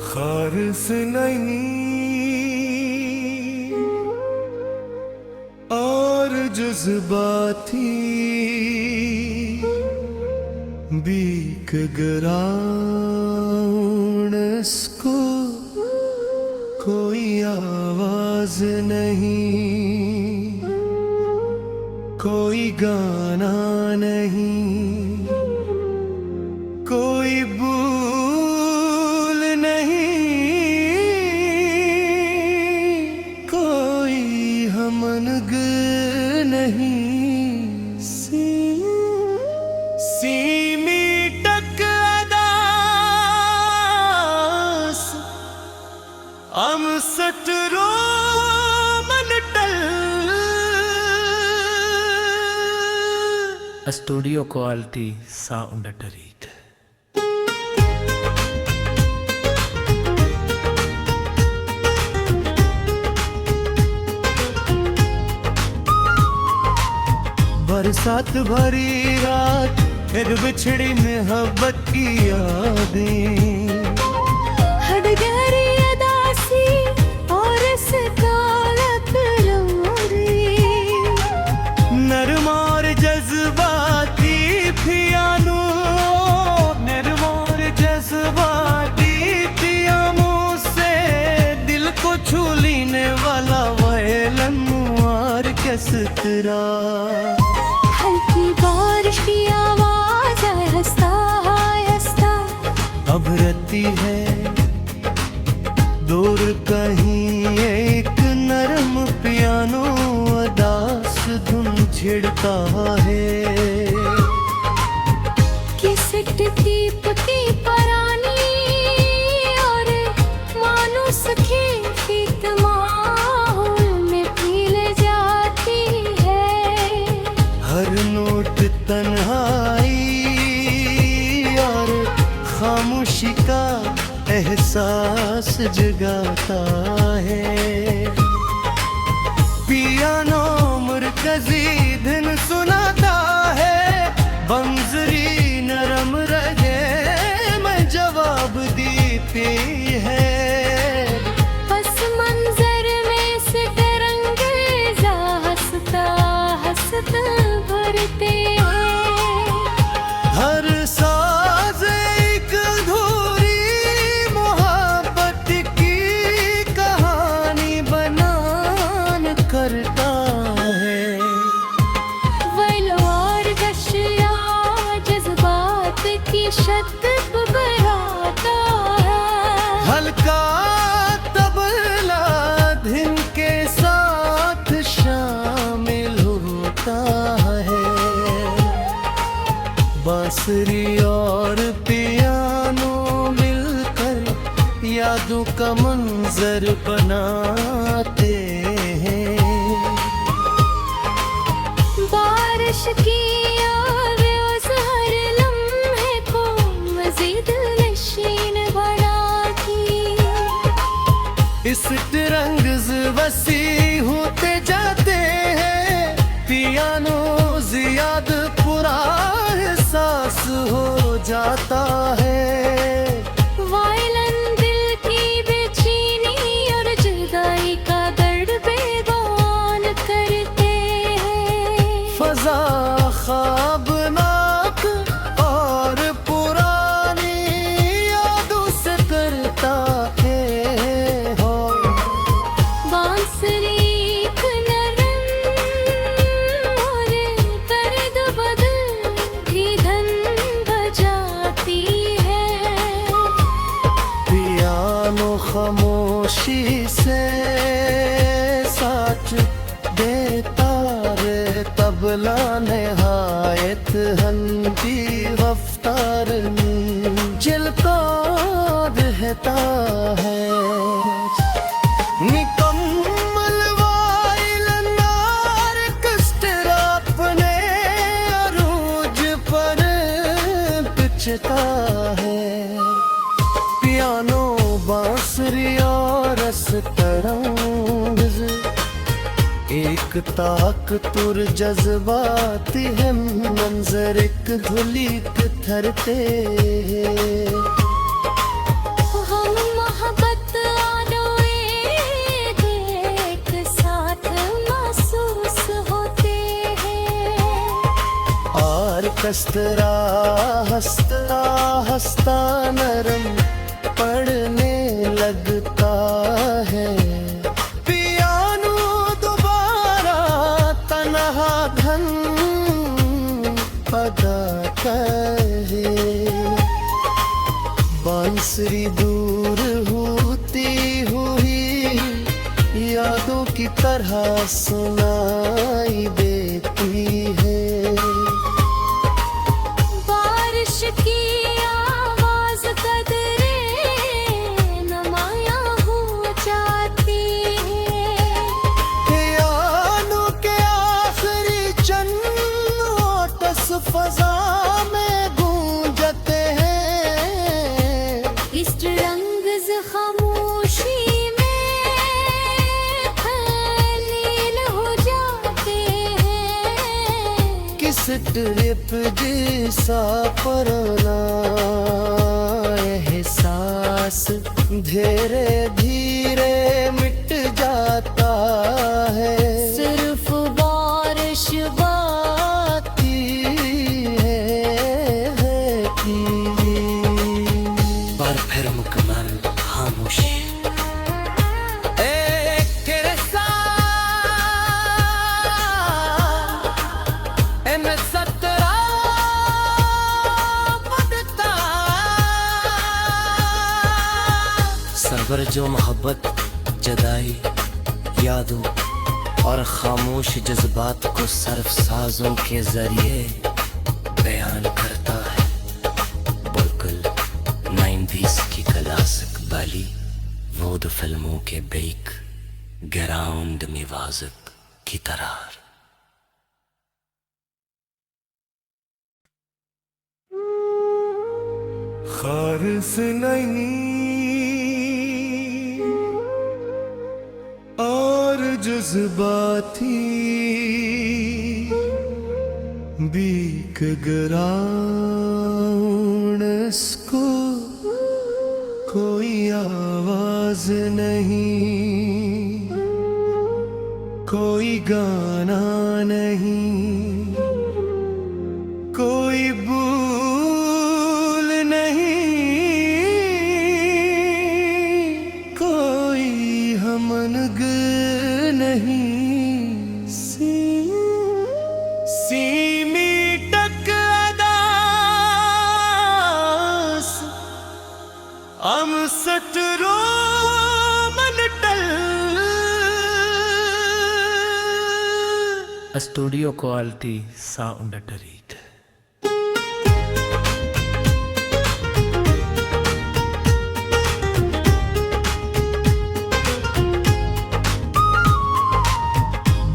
खारिस नहीं और जज्बाती बीक ग्राउंड इसको कोई आवाज नहीं, कोई गाना नहीं, कोई भूल नहीं, कोई हमनग नहीं। सीमी टक अदास हम सटरो मनटल स्टूडियो क्वालिटी साउंड ट्रीट। बरसात भरी रात, फिर बिछड़ी मोहब्बत की यादें, हट गहरी अदासी और इस कालक लोरी, नरम और जज्बाती पियानो, नरम और जज्बाती पियानो से दिल को छू लेने वाला वैलन मुआर किस तरह। हल्की बारिश की आवाज आहिस्ता आहिस्ता अब रहती है दूर कहीं, एक नरम पियानो अदास धुन छिड़ता है। किसट दीपती परानी और मानूस खेत माहौल में फैल जाती है। हर नोट तन्हाई और खामोशी का एहसास जगाता है। पियानो मुर्तजी दिन सुनाता है, बंजरी नरम रहे मैं जवाब देती है। बस मंजर में से तरंगेज़ा हंसता हंसता भरते हैं। हर साज एक अधूरी मोहब्बत की कहानी बयान करता है। वैलो और गशिया जज्बात की शत बढ़ाता है। हल्का तबला धुन के साथ शामिल होता है। बांसुरी और पियानो मिलकर यादों का मंजर बनाते हैं। बारिश की आवाज़ हर लम्हे को मज़ीद नशीन बनाती। इस तिरंग वसी होते जाते हैं, पियानो जियाद पूरा एहसास हो जाता है। वायलन दिल की बेचैनी और जुदाई का दर्द बेगान करते हैं। फजा ख्वाबनाक और पुरानी यादों से करता है। हो बांसुरी एक नरम और दर्द बदल भी धन बजाती है। पियानो खामोशी से साथ देता रे, तबला नहायत हल्की रफ्तार जिलका रहता है। निकम्मल वाइलन और कस्टरा अपने अरूज पर पिचता है। पियानो बांसुरी और तरंग एक ताक तुर जज्बाती है मंजर एक धुली थरते हम कस्तरा हंसता हंसता नरम पड़ने लगता है। पियानो दोबारा तन्हा धन अदा करे, बांसुरी दूर होती हुई यादों की तरह सुनाई देती है। बारिश की आवाज कदरे नमाया हो जाती है। यादों के आखिरी चंद ओटस फजा में गूंजते हैं। इस रंग खामोशी में खलील हो जाते हैं। किस ट्रिप जैसा पुराना एहसास धीरे धीरे मिट जाता है। सिर्फ बारिश बाती है कि पर फिर मुकम्मल खामोशी। सरवर जो मोहब्बत जदाई यादों और खामोश जज्बात को सर्फ साजों के जरिए बयान करता है। बिल्कुल 90s की क्लासिक बाली वोद फिल्मों के बेक ग्राउंड में वाजिब की तरह। खारिस नहीं और जज्बाती बीक ग्राउंड इसको कोई आवाज नहीं, कोई गाना नहीं, कोई भूल नहीं, कोई हमनग नहीं। सीमी टक अदास हम सटरो मन टल स्टूडियो क्वालिटी साउंड ट्रीट।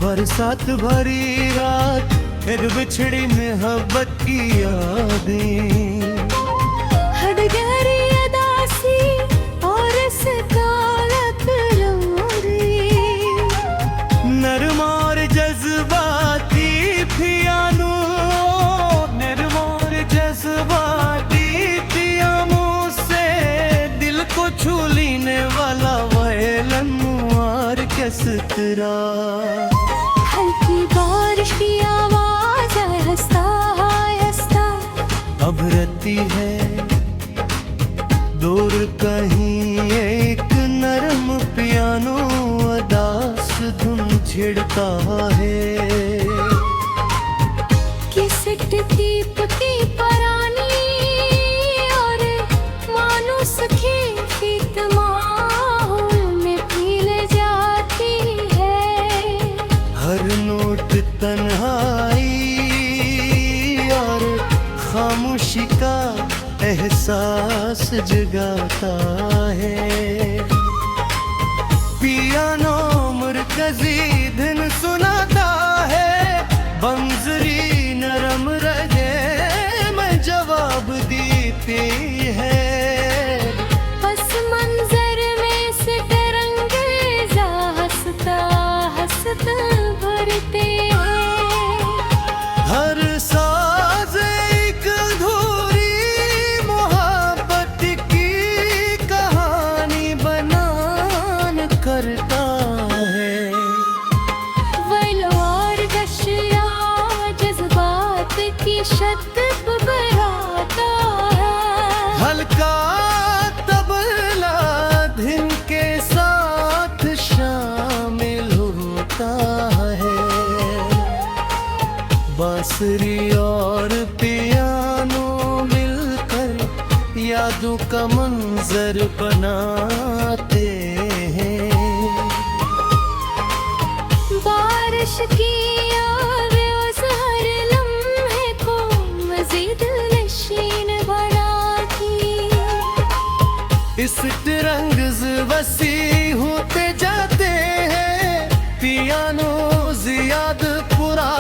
बरसात भरी रात फिर बिछड़ी मोहब्बत की यादें। हट गहरी अदासी और सकालत लोरी। नरम और जज्बाती पियानो, नरम और जज्बाती पियानो से दिल को छू लेने वाला वैलन मुआर कसतरा। हल्की बारिश की आवाज हंसता हंसता अब रहती है दूर कहीं एक नरम पियानो अदास धुन छिड़ता है। किसट दीपती परानी और मानुस की माहौल में फील जाती है। हर नोट तन्हाई और खामोशी का एहसास जगाता है। पियानो मुरकजी धुन सुनाता है, बंसुरी नरम रहे में जवाब देती है। बस मंजर में से तरंगेजा हंसता हंसता भरते हैं। हर साज एक अधूरी मोहब्बत की कहानी बयान करता है। वैल और दशया जज्बात की शत हल्का तबला धुन के साथ शामिल होता है। बांसुरी और पियानो मिलकर यादों का मंजर बनाते हैं। बारिश की आवाज़ हर लम्हे को मज़ीद नशीन बनाती। इस तिरंग वसी होते जाते हैं, पियानो ज़ियाद पुरा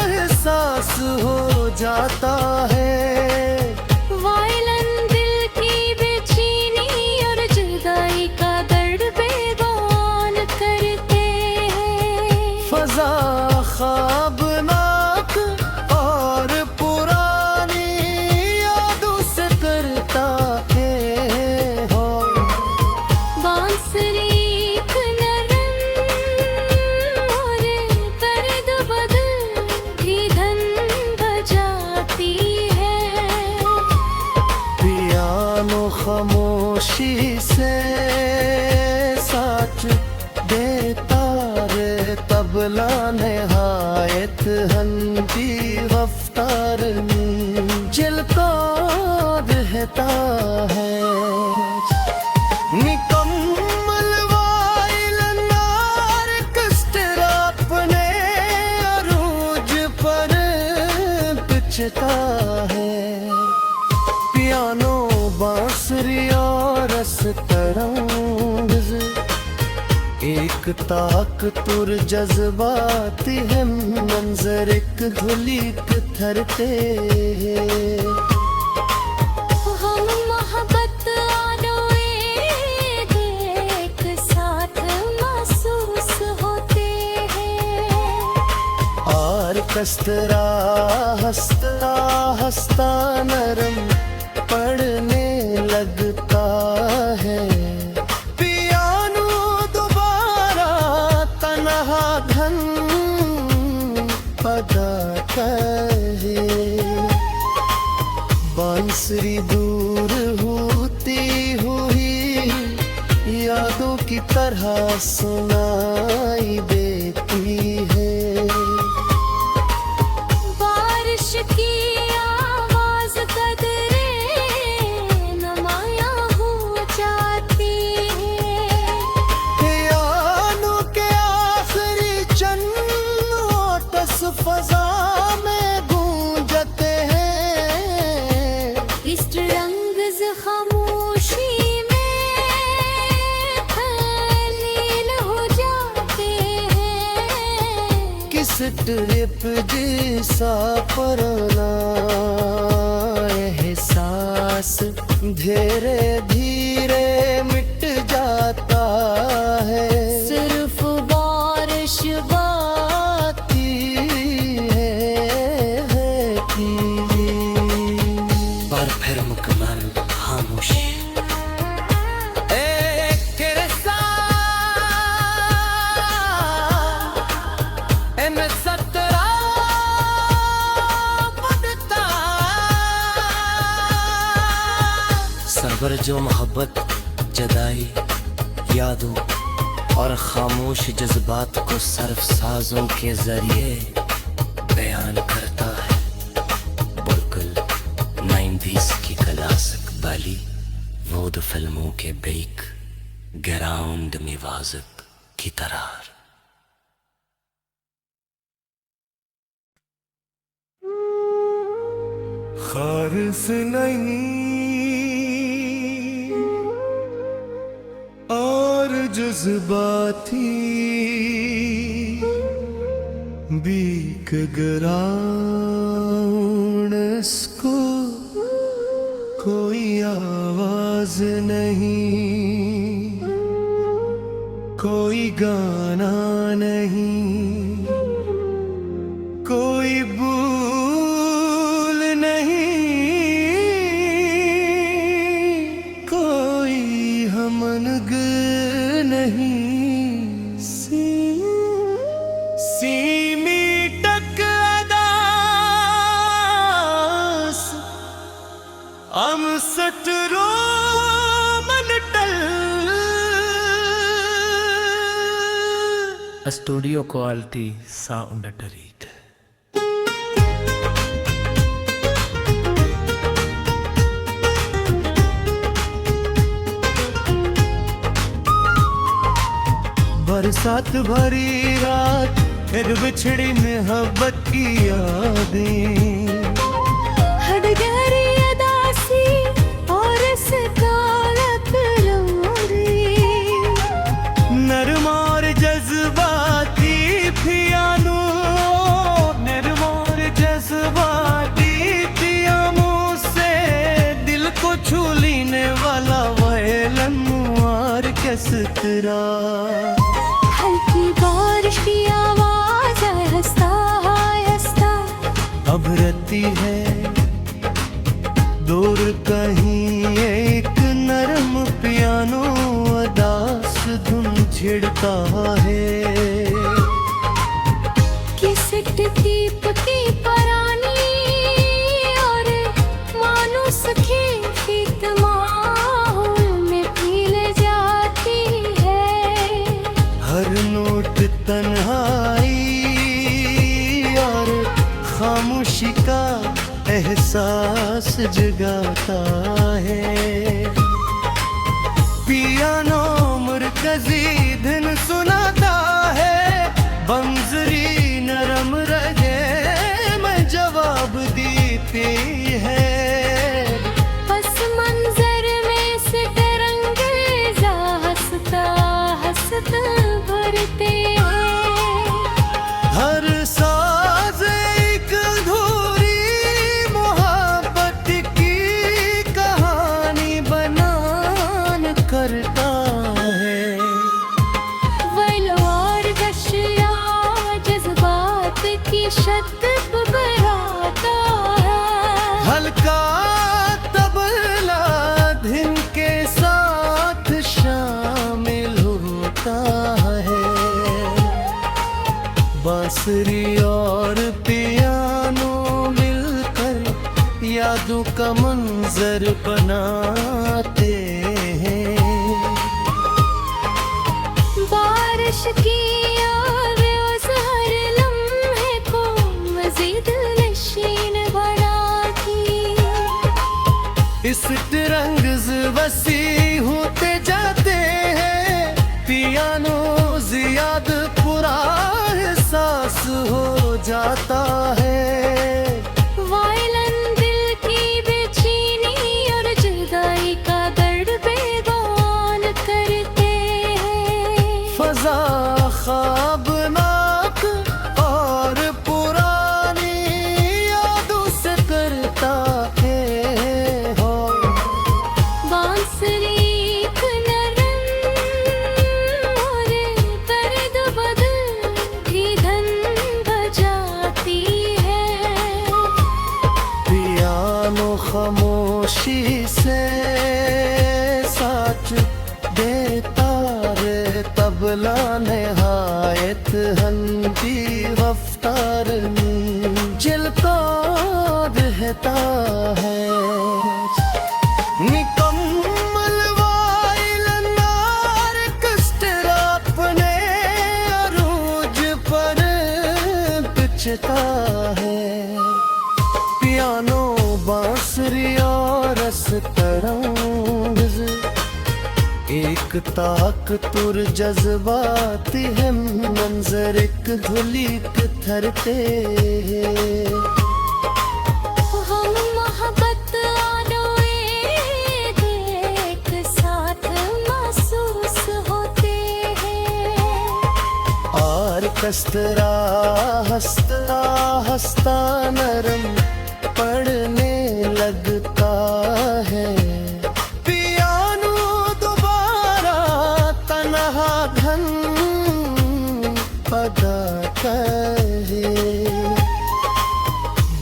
एहसास हो जाता है। वायलिन दिल की बेचैनी और जुदाई का दर्द बेगान करते हैं। फजा ख्वाबनाक और पुरानी यादों से करता है हो। बांसुरी एक नरम और दर्द बदल भी धन बजाती है। पियानो खामोशी से साथ देता रे, तबला नहायत हंदी रफ्तार में जलता रहता है। निकम्मल वायलिन ऑर्केस्ट्रा अपने अरूज पर पिचता है। पियानो बांसुरी और तरंग एक ताकतुर जज्बाती है मंजर एक धुलिक थरते हैं। हम मोहब्बत आनो एक साथ महसूस होते हैं। ऑर्केस्ट्रा हंसता हंसता नरम पड़ने लगता है। पियानो दोबारा तन्हा धन बजाता है। बांसुरी दूर होती हुई यादों की तरह सुनाई देती है। बारिश की आवाज़ कदरे नुमाया हो जाती है। पियानो के आखिरी चन्न ओटस फजा में गूंजते हैं। इस रंगज़ खामोशी में लीन हो जाते हैं। किस ट्रिप जैसा पुराना एहसास धीरे धीरे मिट जाता है। सिर्फ बारिश बाती है कि पर फिर मुकम्मल खामोशी। सबर जो मोहब्बत जदाई यादों और खामोश जज्बात को सर्फ साजों के जरिए बयान करता है। बिल्कुल 90s की क्लासिक बाली वो दो फिल्मों के बेक ग्राउंड में वाजिब की तरह। खारिस नहीं और जज्बाती बीक ग्राउंड इसको कोई आवाज नहीं, कोई गाना नहीं, कोई भूल नहीं, कोई हमनग नहीं। सीमी टक अदास हमसे सटरो मन टल स्टूडियो क्वालिटी साउंड ट्रीट। बरसात भरी रात फिर बिछड़ी मोहब्बत की यादें, हट गहरी अदासी और सकालत लोरी, नरम और जज्बाती पियानो, नरम और जज्बाती पियानो से दिल को छू लेने वाला वैलन मुआर किस तरह। हल्की बारिश की आवाज है हंसता हंसता, अब रहती है दूर कहीं एक नरम पियानो अदास धुन छिड़ता है। किसट दीप की परानी और मानुस खींच माहौल में पील जाती है। हर नोट तन्हाई और खामोशी का एहसास जगाता है। पियानो मुरकजी धुन सुनाता है, बंजरी नरम रहे में जवाब देती है। बस मंजर में से तरंगेजा हंसता हंसता भरते हैं। हर साज एक अधूरी मोहब्बत की कहानी बयान करता है। वैलोर दशिया जज्बात की शत बढ़ाता है। हल्का तबला धुन के साथ शामिल होता है। बांसुरी और पियानो मिलकर यादों का मंजर बनाते हैं। बारिश की याद उस हर लम्हे को मजीद नशीन बनाती। इस तिरंग वसी होते जाते हैं। पियानो जियाद पुरा एहसास हो जाता है। वायलन दिल की बेचैनी और जुदाई का दर्द बेगान करते हैं। फजा ख्वाबनाक और पुरानी यादों से करता है। हो बांसुरी एक नरम और दर्द बदल भी धन बजाती है। पियानो खामोशी से साथ देता रे तबला नहायत हल्की रफ्तार में झलका रहता है। निकम्मल वाइलन नार कस्टरा अपने अरूज पर पिचता है। पियानो बांसुरी और रस तरंग एक ताक तुर जज्बाती है मंजर एक धुली थरते हैं। हम मोहब्बत आनो एक साथ महसूस होते हैं। और कस्तरा हंसता हंसता नरम पड़ने लगता है। पियानो दोबारा तन्हा धन बजाता है।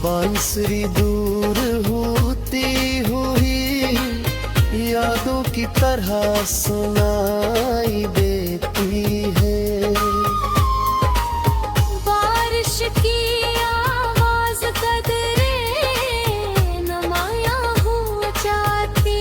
बांसुरी दूर होती हुई यादों की तरह सुनाई देती है। बारिश की आवाज कदरे नमाया हो जाती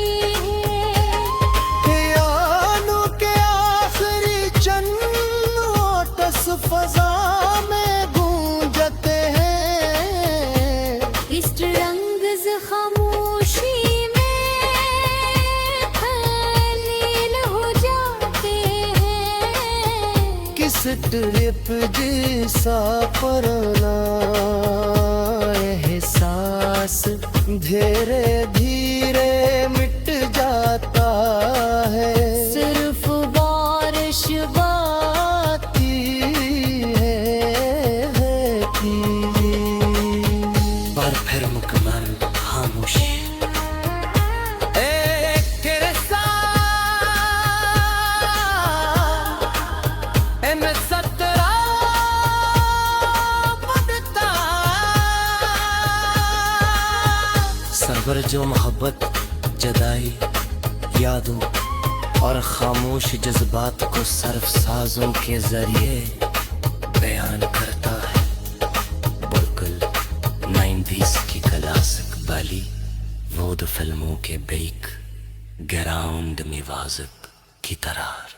स्ट्रिप जैसा पराना एहसास धीरे धीरे मिट जाता है। सिर्फ बारिश बाती है की पर फिर मुकम्मल खामोशी। सरवर जो मोहब्बत जदाई यादों और खामोश जज्बात को सर्फ साजों के जरिए बयान करता है। बिल्कुल 90s की क्लासिक बाली वो फिल्मों के बैक ग्राउंड में वाजिब की तरह।